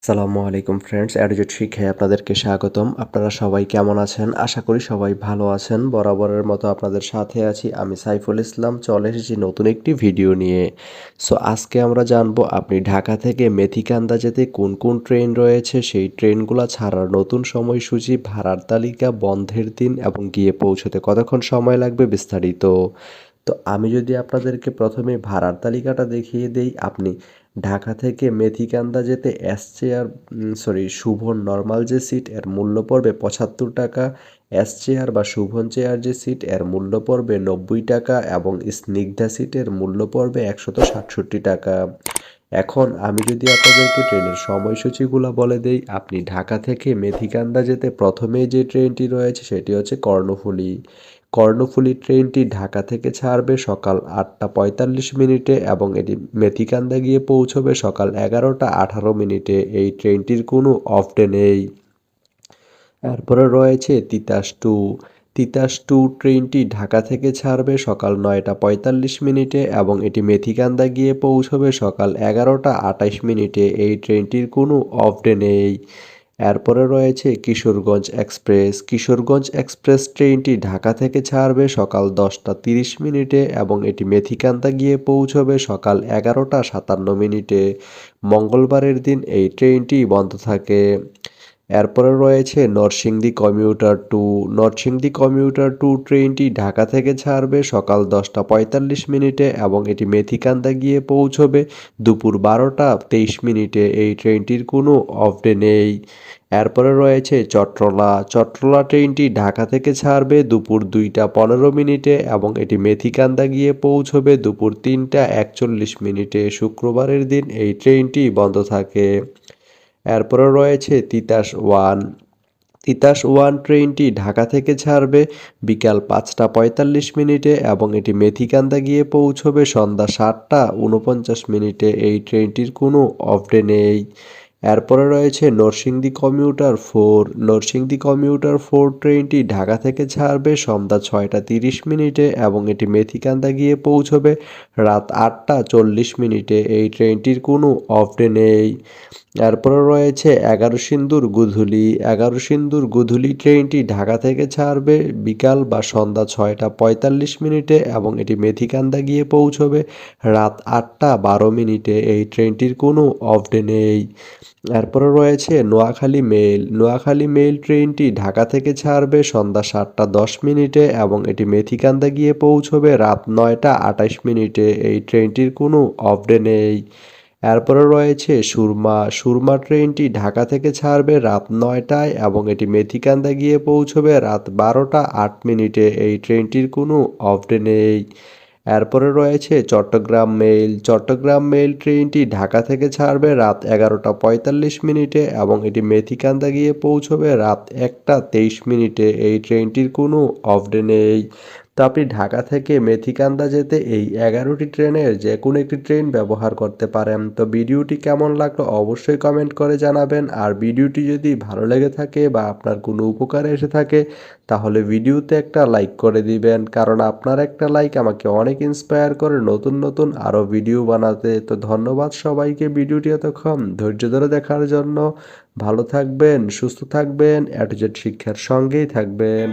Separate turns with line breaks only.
আসসালামু আলাইকুম ফ্রেন্ডস, অ্যাডুজেট শিক্ষায় আপনাদেরকে স্বাগতম। আপনারা সবাই কেমন আছেন? আশা করি সবাই ভালো আছেন। বরাবরের মতো আপনাদের সাথে আছি আমি সাইফুল ইসলাম। চলে এসেছি নতুন একটি ভিডিও নিয়ে। আজকে আমরা জানবো আপনি ঢাকা থেকে মেথিকান্দা যেতে কোন কোন ট্রেন রয়েছে, সেই ট্রেনগুলো ছাড়ার নতুন সময়সূচি, ভাড়ার তালিকা, বন্ধের দিন এবং গিয়ে পৌঁছতে কতক্ষণ সময় লাগবে বিস্তারিত। আমি যদি আপনাদেরকে প্রথমে ভাড়ার তালিকাটা দেখিয়ে দেই, আপনি ঢাকা থেকে মেথিকান্দা যেতে এস চেয়ার শুভন নর্মাল যে সিট এর মূল্য পড়বে ৭৫ টাকা, এস চেয়ার বা শুভন চেয়ার যে সিট এর মূল্য পড়বে ৯০ টাকা এবং স্নিগ্ধা সিটের মূল্য পড়বে ১৬৭ টাকা। এখন আমি যদি আপনাদেরকে ট্রেনের সময়সূচিগুলো বলে দেই, আপনি ঢাকা থেকে মেথিকান্দা যেতে প্রথমেই যে ট্রেনটি রয়েছে সেটি হচ্ছে কর্ণফুলী। কর্ণফুলী ট্রেনটি ঢাকা থেকে ছাড়বে সকাল ৮টা ৪৫ মিনিটে এবং এটি মেথিকান্দা গিয়ে পৌঁছবে সকাল ১১টা ১৮ মিনিটে। এই ট্রেনটির কোনো অফ ডে নেই। এরপরে রয়েছে তিতাস টু। তিতাস টু ট্রেনটি ঢাকা থেকে ছাড়বে সকাল ৯টা ৪৫ মিনিটে এবং এটি মেথিকান্দা গিয়ে পৌঁছবে সকাল ১১টা ২৮ মিনিটে। এই ট্রেনটির কোনো অফ ডে নেই। এরপরে রয়েছে কিশোরগঞ্জ এক্সপ্রেস। কিশোরগঞ্জ এক্সপ্রেস ট্রেনটি ঢাকা থেকে ছাড়বে সকাল ১০টা ৩০ মিনিটে এবং এটি মেথিকান্দা গিয়ে পৌঁছবে সকাল ১১টা ৫৭ মিনিটে। মঙ্গলবারের দিন এই ট্রেনটি বন্ধ থাকে। এরপরে রয়েছে Narsingdi commuter two. Narsingdi commuter two ট্রেনটি ঢাকা থেকে ছাড়বে সকাল ১০টা ৪৫ মিনিটে এবং এটি মেথিকান্দা গিয়ে পৌঁছবে দুপুর ১২টা ২৩ মিনিটে। এই ট্রেনটির কোনো অফ ডে নেই। এরপরে রয়েছে চট্রলা। চট্রলা ট্রেনটি ঢাকা থেকে ছাড়বে দুপুর ২টা ১৫ মিনিটে এবং এটি মেথিকান্দা গিয়ে পৌঁছবে দুপুর ৩টা ৪১ মিনিটে। শুক্রবারের দিন এই ট্রেনটি বন্ধ থাকে। এরপরে রয়েছে তিতাস ওয়ান। তিতাস ওয়ান ট্রেনটি ঢাকা থেকে ছাড়বে বিকাল ৫টা ৪৫ মিনিটে এবং এটি মেথিকান্দা গিয়ে পৌঁছবে সন্ধ্যা ৭টা ৪৯ মিনিটে। এই ট্রেনটির কোনো অফ ডে নেই। এরপরে রয়েছে Narsingdi commuter four. Narsingdi commuter four ট্রেনটি ঢাকা থেকে ছাড়বে সন্ধ্যা ৬টা ৩০ মিনিটে এবং এটি মেথিকান্দা গিয়ে পৌঁছবে রাত ৮টা ৪০ মিনিটে। এই ট্রেনটির কোনো অফ ডে নেই। এরপরে রয়েছে এগারোসিন্দুর গোধূলি। এগারোসিন্দুর গোধূলি ট্রেনটি ঢাকা থেকে ছাড়বে বিকাল বা সন্ধ্যা ৬টা ৪৫ মিনিটে এবং এটি মেথিকান্দা গিয়ে পৌঁছবে রাত ৮টা ১২ মিনিটে। এই ট্রেনটির কোনো অফ ডে নেই। এরপরে রয়েছে নোয়াখালী মেল। নোয়াখালী মেল ট্রেনটি ঢাকা থেকে ছাড়বে সন্ধ্যা ৭টা ১০ মিনিটে এবং এটি মেথিকান্দা গিয়ে পৌঁছবে রাত ৯টা ২৮ মিনিটে। এই ট্রেনটির কোনো অফ ডে নেই। এরপরে রয়েছে সুরমা। সুরমা ট্রেনটি ঢাকা থেকে ছাড়বে রাত ৯টায় এবং এটি মেথিকান্দা গিয়ে পৌঁছবে রাত ১২টা ৮ মিনিটে। এই ট্রেনটির কোনো অফ ডে নেই। এরপরে রয়েছে চট্টগ্রাম মেল। চট্টগ্রাম মেল ট্রেনটি ঢাকা থেকে ছাড়বে রাত ১১টা ৪৫ মিনিটে এবং এটি মেথিকান্দা গিয়ে পৌঁছবে রাত ১টা ২৩ মিনিটে। এই ট্রেনটির কোনো অফ ডে নেই। আপনি ঢাকা থেকে মেথিকান্দা যেতে এই ১১টি ট্রেনের যে কোনো একটি ট্রেন ব্যবহার করতে পারেন। ভিডিওটি কেমন লাগলো অবশ্যই কমেন্ট করে জানাবেন। আর ভিডিওটি যদি ভালো লেগে থাকে বা আপনার কোনো উপকারে এসে থাকে তাহলে ভিডিওতে একটা লাইক করে দিবেন, কারণ আপনার একটা লাইক আমাকে অনেক ইন্সপায়ার করে নতুন নতুন আরও ভিডিও বানাতে। ধন্যবাদ সবাইকে ভিডিওটি এতক্ষণ ধৈর্য ধরে দেখার জন্য। ভালো থাকবেন, সুস্থ থাকবেন, এ টু জেড শিক্ষার সঙ্গেই থাকবেন।